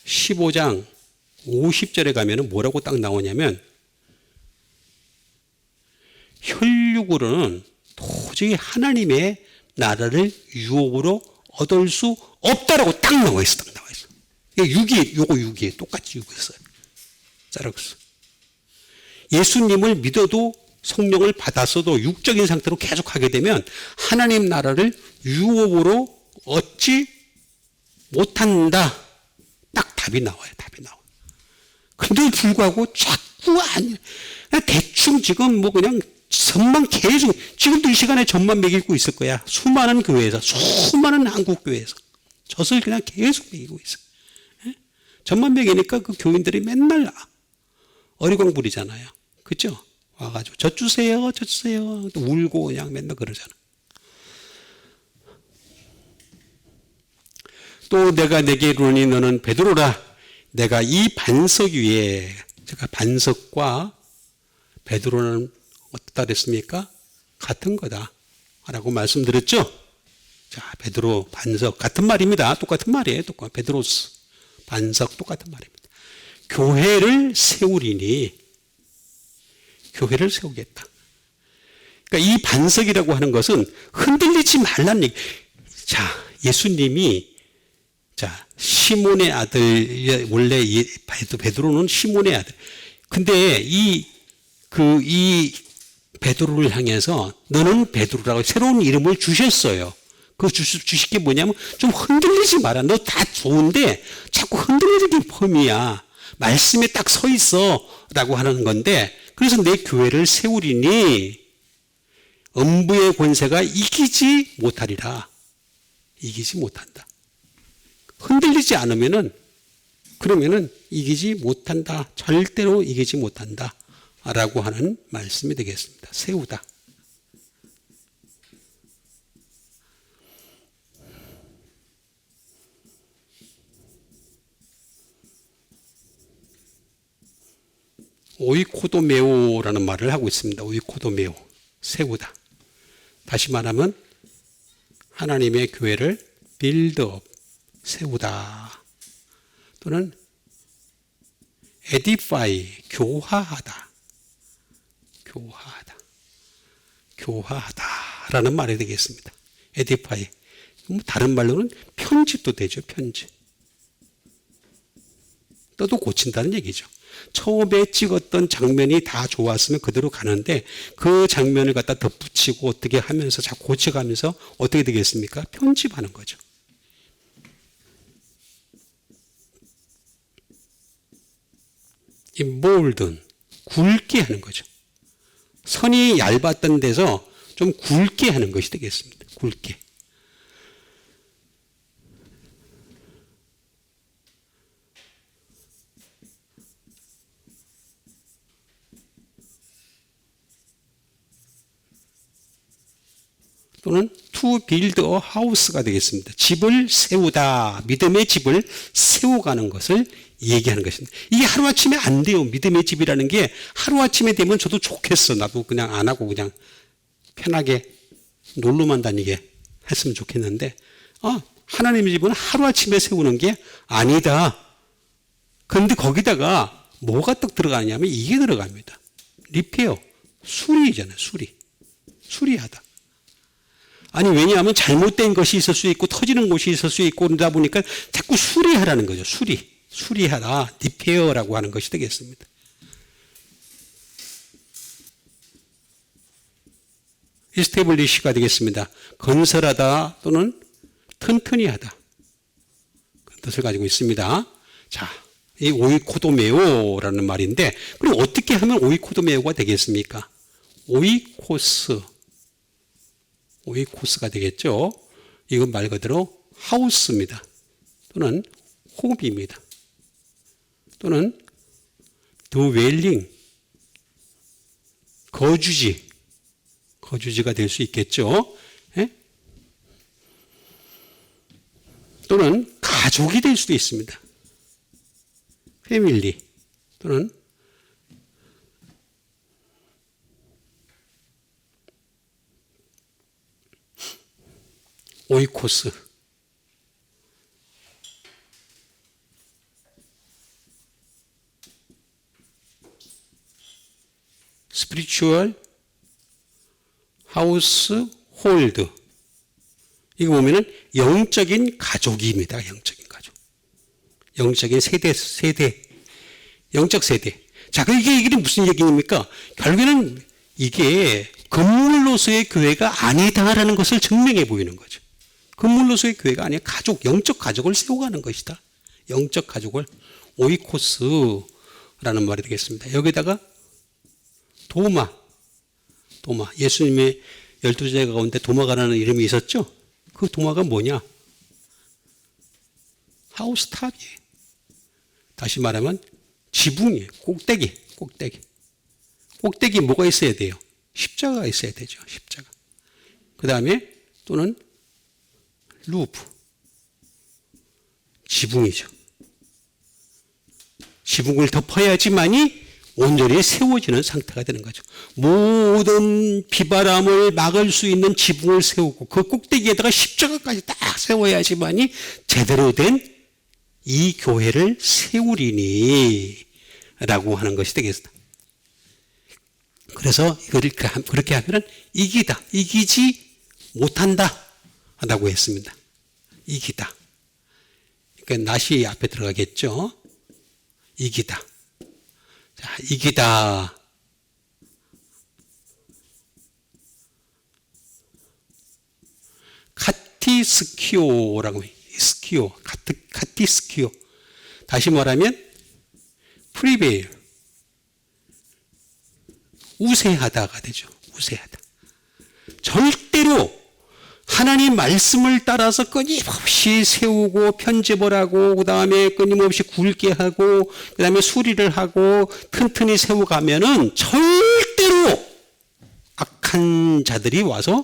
15장 50절에 가면은 뭐라고 딱 나오냐면 혈육으로는 도저히 하나님의 나라를 유업으로 얻을 수 없다라고 딱 나와 있어. 딱 나와 있어. 요거 육이에요. 똑같이 육이었어요. 자르고서. 예수님을 믿어도 성령을 받았어도 육적인 상태로 계속 하게 되면 하나님 나라를 유업으로 얻지 못한다. 딱 답이 나와요. 답이 나와. 근데 불구하고 자꾸 아니, 대충 지금 뭐 그냥 젖만 계속, 지금도 이 시간에 젖만 먹이고 있을 거야. 수많은 교회에서, 수많은 한국 교회에서. 젖을 그냥 계속 먹이고 있어. 젖만 먹이니까 그 교인들이 맨날 어리광 부리잖아요. 그죠? 와가지고, 젖 주세요, 젖 주세요. 또 울고 그냥 맨날 그러잖아. 또 내가 내게 이르노니 너는 베드로라. 내가 이 반석 위에, 제가 반석과 베드로는 어떻다 그랬습니까? 같은 거다. 라고 말씀드렸죠? 자, 베드로, 반석 같은 말입니다. 똑같은 말이에요. 베드로스, 반석 똑같은 말입니다. 교회를 세우리니 교회를 세우겠다. 그러니까 이 반석이라고 하는 것은 흔들리지 말라는 얘기. 자, 예수님이 자, 시몬의 아들, 원래 베드로는 시몬의 아들. 근데 이 베드로를 향해서 너는 베드로라고 새로운 이름을 주셨어요. 그 주실 게 뭐냐면 좀 흔들리지 마라. 너 다 좋은데 자꾸 흔들리는 게 펌이야. 말씀에 딱 서 있어. 라고 하는 건데, 그래서 내 교회를 세우리니 음부의 권세가 이기지 못하리라. 이기지 못한다. 흔들리지 않으면은, 그러면은 이기지 못한다. 절대로 이기지 못한다. 라고 하는 말씀이 되겠습니다. 세우다. 오이코도메오라는 말을 하고 있습니다. 오이코도메오. 세우다. 다시 말하면 하나님의 교회를 빌드업. 세우다. 또는 edify. 교화하다. 교화하다라는 말이 되겠습니다. edify. 다른 말로는 편집도 되죠. 편집. 떠도 고친다는 얘기죠. 처음에 찍었던 장면이 다 좋았으면 그대로 가는데 그 장면을 갖다 덧붙이고 어떻게 하면서 자꾸 고쳐가면서 어떻게 되겠습니까? 편집하는 거죠. 임볼든 굵게 하는 거죠. 선이 얇았던 데서 좀 굵게 하는 것이 되겠습니다. 굵게. 또는 to build a house가 되겠습니다. 집을 세우다. 믿음의 집을 세워가는 것을 얘기하는 것입니다. 이게 하루아침에 안 돼요. 믿음의 집이라는 게 하루아침에 되면 저도 좋겠어. 나도 그냥 안 하고 그냥 편하게 놀러만 다니게 했으면 좋겠는데 하나님의 집은 하루아침에 세우는 게 아니다. 그런데 거기다가 뭐가 딱 들어가냐면 이게 들어갑니다. 리페어. 수리잖아요. 수리하다. 아니 왜냐하면 잘못된 것이 있을 수 있고 터지는 곳이 있을 수 있고 그러다 보니까 자꾸 수리하라는 거죠. 수리하다. 리페어라고 하는 것이 되겠습니다. 이스테블리시가 되겠습니다. 건설하다 또는 튼튼히 하다. 그 뜻을 가지고 있습니다. 자, 이 오이코도메오라는 말인데 그럼 어떻게 하면 오이코도메오가 되겠습니까? 오이코스가 되겠죠. 이건 말 그대로 하우스입니다. 또는 홈입니다. 또는 드웰링, 거주지가 될 수 있겠죠. 예? 또는 가족이 될 수도 있습니다. 패밀리 또는 오이코스. 스피리추얼 하우스 홀드. 이거 보면은 영적인 가족입니다. 영적인 가족. 영적인 세대. 영적 세대. 자, 이게 무슨 얘기입니까? 결국에는 이게 건물로서의 교회가 아니다라는 것을 증명해 보이는 거죠. 건물로서의 교회가 아니라 영적 가족을 세워가는 것이다. 영적 가족을 오이코스라는 말이 되겠습니다. 여기다가 도마. 예수님의 12제자 가운데 도마가라는 이름이 있었죠? 그 도마가 뭐냐? 하우스탑이에요. 다시 말하면 지붕이에요. 꼭대기. 꼭대기 뭐가 있어야 돼요? 십자가가 있어야 되죠. 십자가. 그 다음에 또는 루프. 지붕이죠. 지붕을 덮어야지만이 온전히 세워지는 상태가 되는 거죠. 모든 비바람을 막을 수 있는 지붕을 세우고 그 꼭대기에다가 십자가까지 딱 세워야지만이 제대로 된 이 교회를 세우리니 라고 하는 것이 되겠습니다. 그래서 이걸 그렇게 하면은 이기지 못한다 라고 했습니다. 이기다. 그러니까 낫이 앞에 들어가겠죠. 이기다. 자, 이기다. 카티스키오라고 해요. 스키오, 카티스키오. 다시 말하면 프리베일. 우세하다가 되죠. 우세하다. 절대로 하나님 말씀을 따라서 끊임없이 세우고 편집을 하고 그 다음에 끊임없이 굵게 하고 그 다음에 수리를 하고 튼튼히 세워가면은 절대로 악한 자들이 와서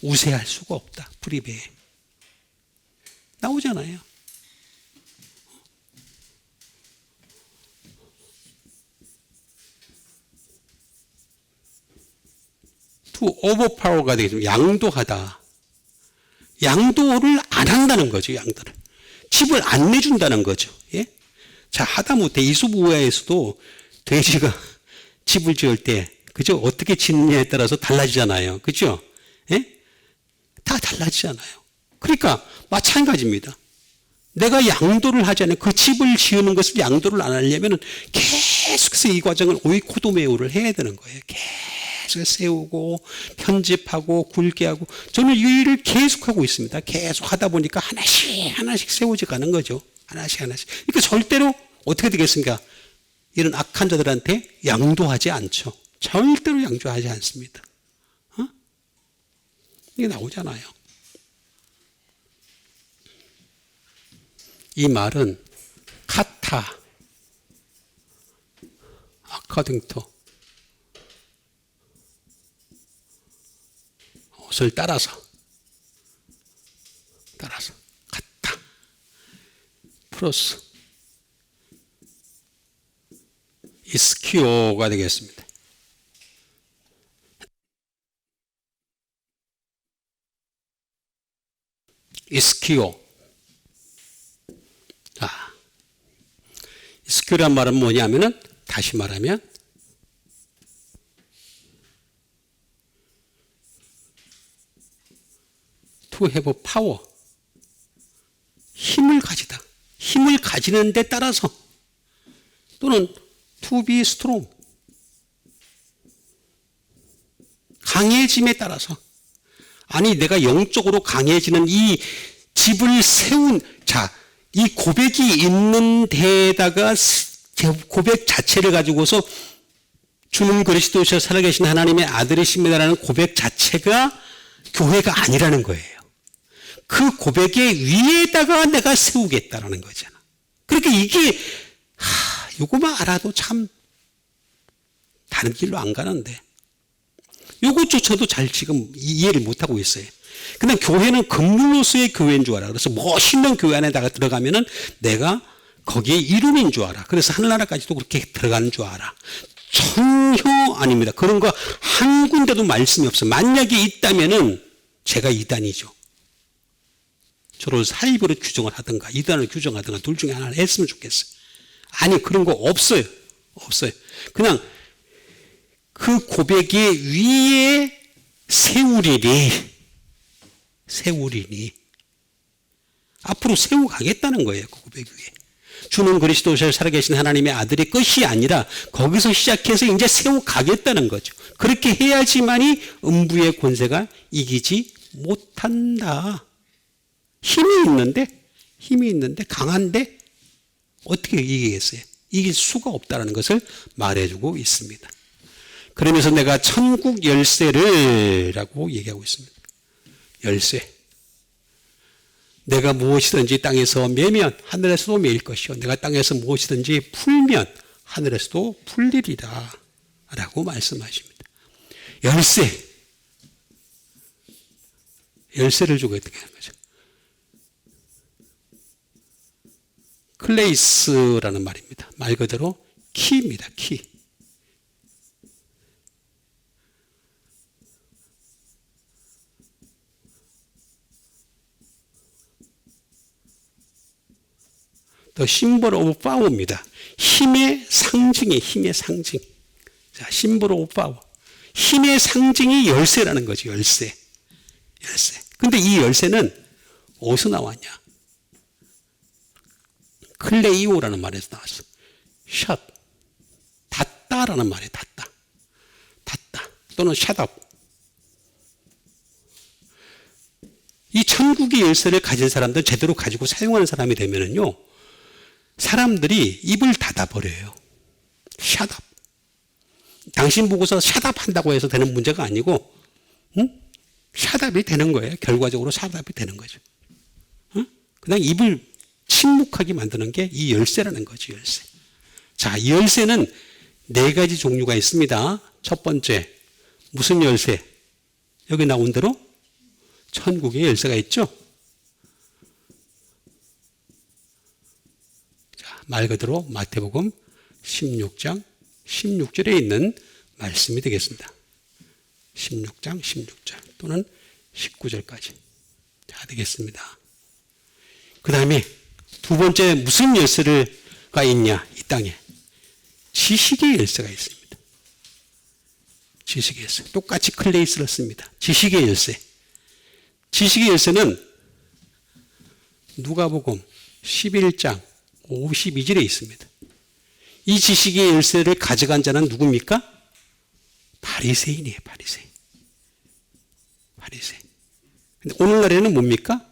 우세할 수가 없다. 프리베일. 나오잖아요. to overpower가 되겠죠. 양도하다. 양도를 안 한다는 거죠. 양도를. 집을 안 내준다는 거죠. 예? 자, 하다못해 이솝우화에서도 돼지가 집을 지을 때 그죠? 어떻게 짓느냐에 따라서 달라지잖아요. 그죠? 예? 다 달라지잖아요. 그러니까 마찬가지입니다. 내가 양도를 하지 않아요. 그 집을 지으는 것을 양도를 안 하려면 계속해서 이 과정을 오이코도메오를 해야 되는 거예요. 계속 세우고 편집하고 굵게 하고 저는 이 일을 계속하고 있습니다. 계속 하다 보니까 하나씩 세워져 가는 거죠. 하나씩. 그러니까 절대로 어떻게 되겠습니까? 이런 악한 자들한테 양도하지 않죠. 절대로 양도하지 않습니다. 이게 나오잖아요. 이 말은 카타, 아카딩토, 옷을 따라서 카타, 플러스 이스키오가 되겠습니다. 이스키오. 자, 이스키오란 말은 뭐냐면은 다시 말하면 to have power. 힘을 가지다. 힘을 가지는 데 따라서 또는 to be strong. 강해짐에 따라서 아니 내가 영적으로 강해지는 이 집을 세운 이 고백이 있는 데에다가 고백 자체를 가지고서 주는 그리스도시여 살아계신 하나님의 아들이십니다라는 고백 자체가 교회가 아니라는 거예요. 그 고백의 위에다가 내가 세우겠다라는 거잖아. 그러니까 이게 요거만 알아도 참 다른 길로 안 가는데 요것조차도 잘 지금 이해를 못하고 있어요. 그냥 교회는 금물로서의 교회인 줄 알아. 그래서 멋있는 교회 안에다가 들어가면은 내가 거기에 이름인 줄 알아. 그래서 하늘나라까지도 그렇게 들어가는 줄 알아. 전혀 아닙니다. 그런 거 한 군데도 말씀이 없어요. 만약에 있다면은 제가 이단이죠. 저를 사입으로 규정을 하든가 이단을 규정하든가 둘 중에 하나를 했으면 좋겠어요. 아니 그런 거 없어요. 그냥 그 고백의 위에 세우리니 앞으로 세워가겠다는 거예요. 그 고백 위에 주는 그리스도시여 살아계신 하나님의 아들의 것이 아니라 거기서 시작해서 이제 세워가겠다는 거죠. 그렇게 해야지만이 음부의 권세가 이기지 못한다. 힘이 있는데 강한데 어떻게 이기겠어요? 이길 수가 없다는 것을 말해주고 있습니다. 그러면서 내가 천국 열쇠를 라고 얘기하고 있습니다. 열쇠. 내가 무엇이든지 땅에서 매면 하늘에서도 매일 것이요. 내가 땅에서 무엇이든지 풀면 하늘에서도 풀리리라 라고 말씀하십니다. 열쇠를 주고 어떻게 하는 거죠? 클레이스라는 말입니다. 말 그대로 키입니다. 키. The symbol of power입니다. 힘의 상징이에요. 힘의 상징. 자, symbol of power. 힘의 상징이 열쇠라는 거죠. 열쇠. 열쇠. 근데 이 열쇠는 어디서 나왔냐? 클레이오라는 말에서 나왔어. 샷. 닫다라는 말이에요. 닫다. 닫다. 또는 샷업. 이 천국의 열쇠를 가진 사람들, 제대로 가지고 사용하는 사람이 되면은요, 사람들이 입을 닫아버려요. 샷업. 당신 보고서 샷업 한다고 해서 되는 문제가 아니고, 응? 샷업이 되는 거예요. 결과적으로 샷업이 되는 거죠. 응? 그냥 입을 침묵하게 만드는 게 이 열쇠라는 거죠. 열쇠. 자, 이 열쇠는 4가지 종류가 있습니다. 첫 번째, 무슨 열쇠? 여기 나온 대로 천국의 열쇠가 있죠. 자, 말 그대로 마태복음 16장 16절에 있는 말씀이 되겠습니다. 16장 16절 또는 19절까지. 자, 되겠습니다. 그 다음에 두 번째 무슨 열쇠가 있냐? 이 땅에 지식의 열쇠가 있습니다. 지식의 열쇠. 똑같이 클레이스를 씁니다. 지식의 열쇠. 지식의 열쇠는 누가복음 11장 52절에 있습니다. 이 지식의 열쇠를 가져간 자는 누굽니까? 바리새인이에요. 바리새인. 바리새인. 근데 오늘날에는 뭡니까?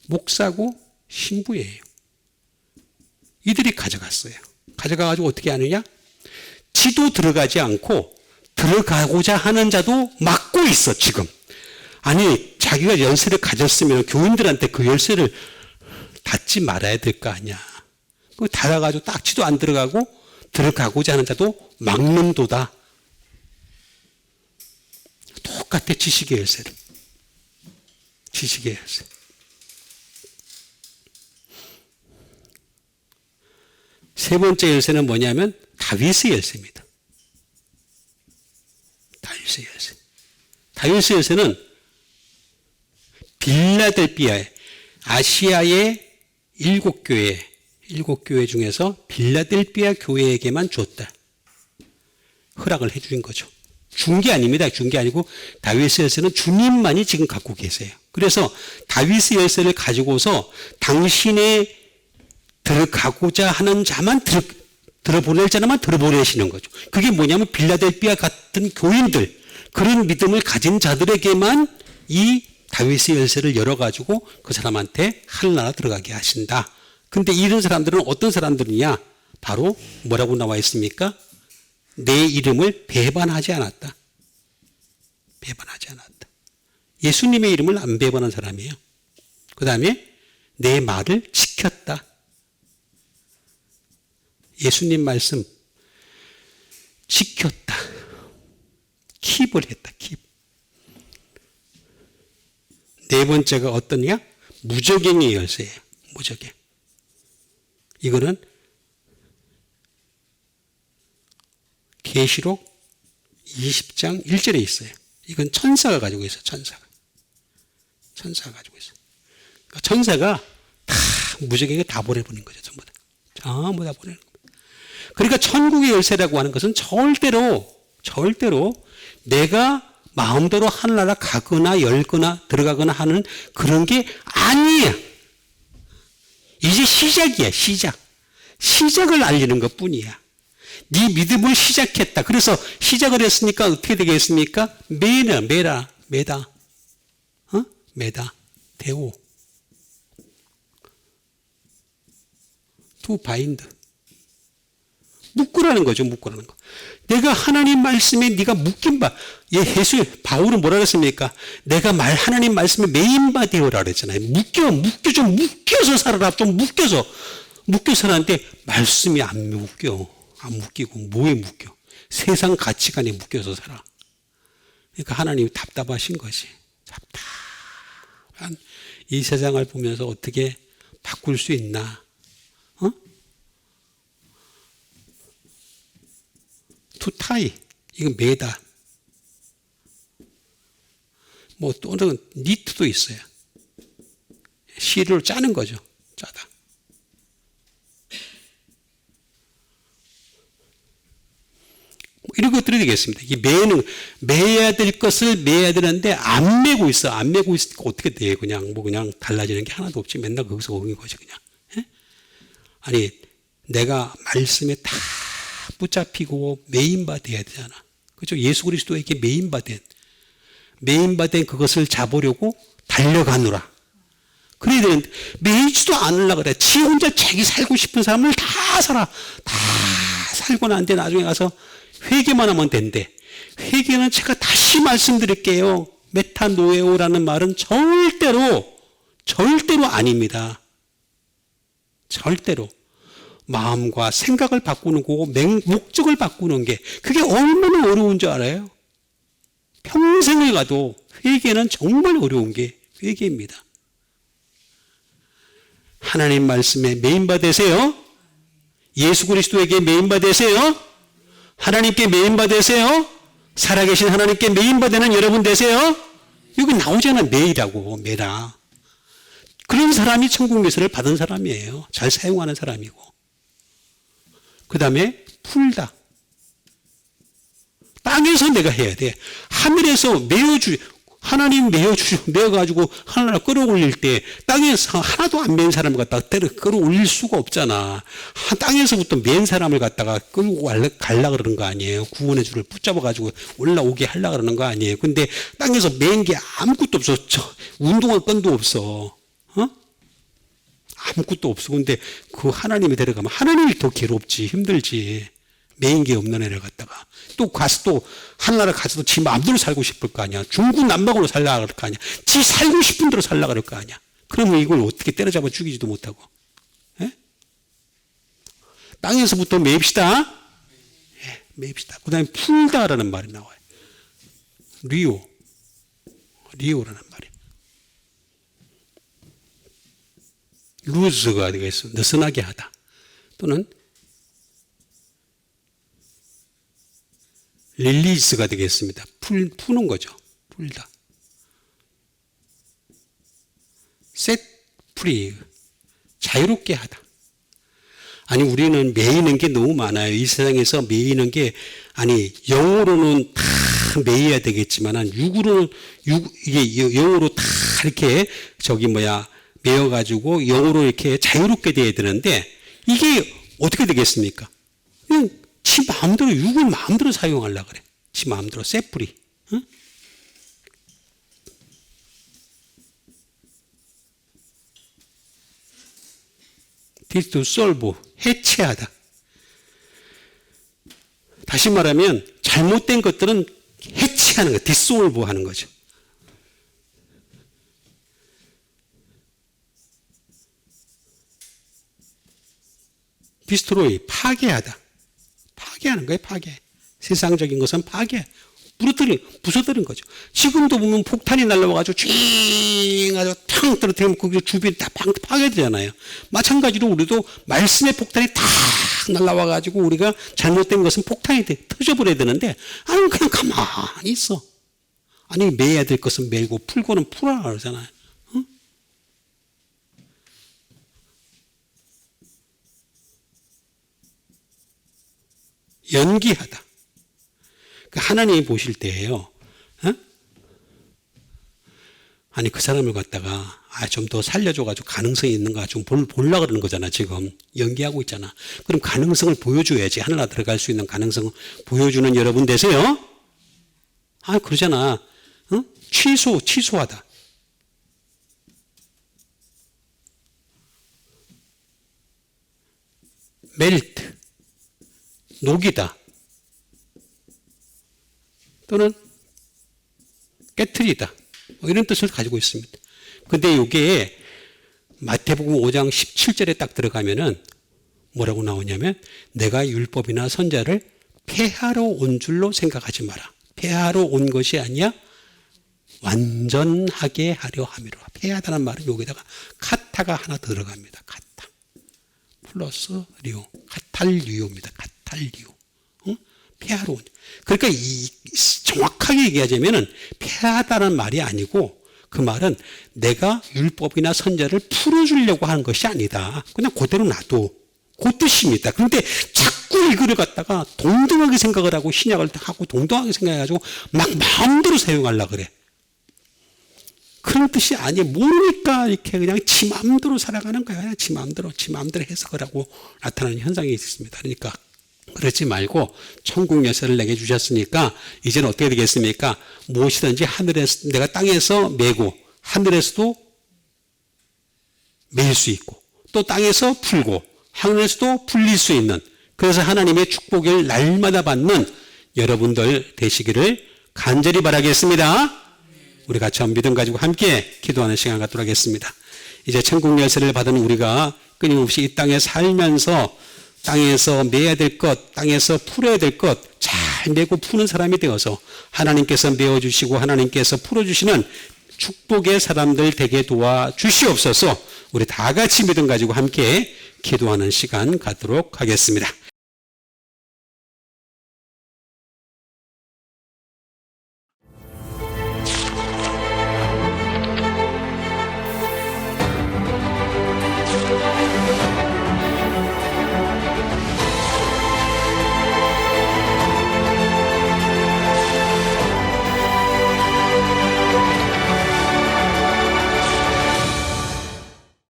목사고 신부예요. 이들이 가져갔어요. 가져가가지고 어떻게 하느냐? 지도 들어가지 않고 들어가고자 하는 자도 막고 있어, 지금. 아니, 자기가 열쇠를 가졌으면 교인들한테 그 열쇠를 닫지 말아야 될 거 아니야. 그 닫아가지고 딱지도 안 들어가고 들어가고자 하는 자도 막는도다. 똑같아, 지식의 열쇠를. 지식의 열쇠. 세 번째 열쇠는 뭐냐면 다윗의 열쇠입니다. 다윗의 열쇠. 다윗의 열쇠는 빌라델비아에 아시아의 7교회 중에서 빌라델비아 교회에게만 줬다. 허락을 해준 거죠. 준 게 아닙니다. 준 게 아니고 다윗의 열쇠는 주님만이 지금 갖고 계세요. 그래서 다윗의 열쇠를 가지고서 당신의 들어가고자 하는 자만 들어보낼 자만 들어보내시는 거죠. 그게 뭐냐면 빌라델비아 같은 교인들, 그런 믿음을 가진 자들에게만 이 다윗의 열쇠를 열어가지고 그 사람한테 하늘나라 들어가게 하신다. 근데 이런 사람들은 어떤 사람들이냐? 바로 뭐라고 나와 있습니까? 내 이름을 배반하지 않았다. 배반하지 않았다. 예수님의 이름을 안 배반한 사람이에요. 그 다음에 내 말을 지켰다. 예수님 말씀 지켰다. 킵을 했다. 킵. 네 번째가 어떠냐? 무적행의 열쇠예요. 무적행. 이거는 계시록 20장 1절에 있어요. 이건 천사가 가지고 있어요. 천사가 가지고 있어요. 그러니까 천사가 다 무적행에 다 보내버린 거죠. 전부 다. 전부 다 보내는 겁니다. 그러니까 천국의 열쇠라고 하는 것은 절대로 내가 마음대로 하늘나라 가거나 열거나 들어가거나 하는 그런 게 아니야. 이제 시작이야. 시작을 알리는 것 뿐이야. 네 믿음을 시작했다. 그래서 시작을 했으니까 어떻게 되겠습니까? 메다. 데오. 투 바인드. 묶으라는 거죠. 묶으라는 거. 내가 하나님 말씀에 네가 묶인 바. 바울은 뭐라 그랬습니까? 내가 하나님 말씀에 메인 바 되어라 그랬잖아요. 좀 묶여서 살아라. 좀 묶여서 살았는데 말씀이 안 묶이고 뭐에 묶여? 세상 가치관에 묶여서 살아. 그러니까 하나님이 답답하신 것이. 답답한 이 세상을 보면서 어떻게 바꿀 수 있나? 투타이, 이건 메다. 뭐 또는 니트도 있어요. 시를 짜는 거죠. 짜다. 그래야 되겠습니다. 이게 매야 될 것을 매야 되는데 안 매고 있어. 안 매고 있으니까 어떻게 돼? 그냥 달라지는 게 하나도 없지. 맨날 거기서 오는 거지, 그냥. 예? 아니, 내가 말씀에 다 붙잡히고 메인바 돼야 되잖아. 그죠? 예수 그리스도에게 메인바 된 그것을 잡으려고 달려가노라. 그래야 되는데, 매이지도 않으려고 그래. 지 혼자 자기 살고 싶은 삶을 다 살아. 다 살고 난데 나중에 가서 회개만 하면 된대. 회개는 제가 다시 말씀드릴게요. 메타노에오라는 말은 절대로 아닙니다. 절대로. 마음과 생각을 바꾸는 거고, 목적을 바꾸는 게, 그게 얼마나 어려운 줄 알아요? 평생을 가도 회개는 정말 어려운 게 회개입니다. 하나님 말씀에 메인바 되세요. 예수 그리스도에게 메인바 되세요. 하나님께 메인바 되세요. 살아계신 하나님께 메인바 되는 여러분 되세요. 여기 나오잖아. 매이라고. 매라. 그런 사람이 천국 예수를 받은 사람이에요. 잘 사용하는 사람이고. 그 다음에 풀다. 땅에서 내가 해야 돼. 하늘에서 하나님 메어가지고 하나를 끌어올릴 때 땅에서 하나도 안 맨 사람을 갖다가 끌어올릴 수가 없잖아. 땅에서부터 맨 사람을 갖다가 끌고 가려고 그러는 거 아니에요. 구원의 줄을 붙잡아가지고 올라오게 하려고 그러는 거 아니에요. 근데 땅에서 맨 게 아무것도 없어. 운동할 건도 없어. 아무것도 없어. 근데 그 하나님이 데려가면 하나님이 더 괴롭지, 힘들지. 메인 게 없는 애를 갖다가. 또 가서 또 하나나라 가서도 지 마음대로 살고 싶을 거 아니야. 중구난방으로 살려고 그럴 거 아니야. 지 살고 싶은 대로 살려고 그럴 거 아니야. 그러면 이걸 어떻게 때려잡아 죽이지도 못하고. 예? 땅에서부터 매입시다. 예, 매입시다. 그 다음에 풀다라는 말이 나와요. 리오라는 말이에요. 루즈가 되겠어. 느슨하게 하다. 또는 릴리스가 되겠습니다. 푸는 거죠. 풀다. set free. 자유롭게 하다. 아니, 우리는 매이는 게 너무 많아요. 이 세상에서 매이는 게, 아니, 영어로는 다 매여야 되겠지만, 이게 영어로 다 이렇게, 매여가지고 영어로 이렇게 자유롭게 돼야 되는데, 이게 어떻게 되겠습니까? 그냥 지 마음대로, 육을 마음대로 사용하려고 그래. 지 마음대로, 세프리. 응? 디스솔브, 해체하다. 다시 말하면, 잘못된 것들은 해체하는 거, 디솔브 하는 거죠. 디스트로이, 파괴하다. 파괴하는 거예요, 파괴. 세상적인 것은 파괴. 부숴뜨린 거죠. 지금도 보면 폭탄이 날라와가지고 쥐 아주 탕 떨어뜨리면 그 주변이 다 파괴되잖아요. 마찬가지로 우리도 말씀의 폭탄이 탁 날라와가지고 우리가 잘못된 것은 폭탄이 터져버려야 되는데, 아니, 그냥 가만히 있어. 아니, 매야 될 것은 매고 풀고는 풀어라 그러잖아요. 응? 연기하다. 하나님이 보실 때예요. 아니, 그 사람을 갖다가 좀 더 살려줘가지고 가능성이 있는가 좀 보려고 그러는 거잖아. 지금 연기하고 있잖아. 그럼 가능성을 보여줘야지. 하나나 들어갈 수 있는 가능성을 보여주는 여러분 되세요. 그러잖아. 취소하다. 멜트, 녹이다. 또는 깨트리다. 이런 뜻을 가지고 있습니다. 근데 이게 마태복음 5장 17절에 딱 들어가면은 뭐라고 나오냐면, 내가 율법이나 선자를 폐하러 온 줄로 생각하지 마라. 폐하러 온 것이 아니야 완전하게 하려 함이라. 폐하다는 말은 여기다가 카타가 하나 들어갑니다. 카타 플러스 리오, 카탈리오입니다. 카탈리오. 폐하러 온. 그러니까 정확하게 얘기하자면은 폐하다는 말이 아니고, 그 말은 내가 율법이나 선자를 풀어주려고 하는 것이 아니다. 그냥 그대로 놔둬. 그 뜻입니다. 그런데 자꾸 자꾸 이거를 갖다가 동등하게 생각을 하고 신약을 하고 동등하게 생각해가지고 막 마음대로 사용하려고 그래. 그런 뜻이 아니에요. 모르니까 이렇게 그냥 지 마음대로 살아가는 거야. 그냥 지 마음대로 해석을 하고 나타나는 현상이 있습니다. 그러니까 그러지 말고 천국 열쇠를 내게 주셨으니까 이제는 어떻게 되겠습니까? 무엇이든지 하늘에서 내가 땅에서 메고 하늘에서도 매일 수 있고 또 땅에서 풀고 하늘에서도 풀릴 수 있는, 그래서 하나님의 축복을 날마다 받는 여러분들 되시기를 간절히 바라겠습니다. 우리 같이 믿음 가지고 함께 기도하는 시간 갖도록 하겠습니다. 이제 천국 열쇠를 받은 우리가 끊임없이 이 땅에 살면서 땅에서 매야 될 것, 땅에서 풀어야 될 것 잘 메고 푸는 사람이 되어서 하나님께서 메어주시고 하나님께서 풀어주시는 축복의 사람들 되게 도와주시옵소서. 우리 다 같이 믿음 가지고 함께 기도하는 시간 갖도록 하겠습니다.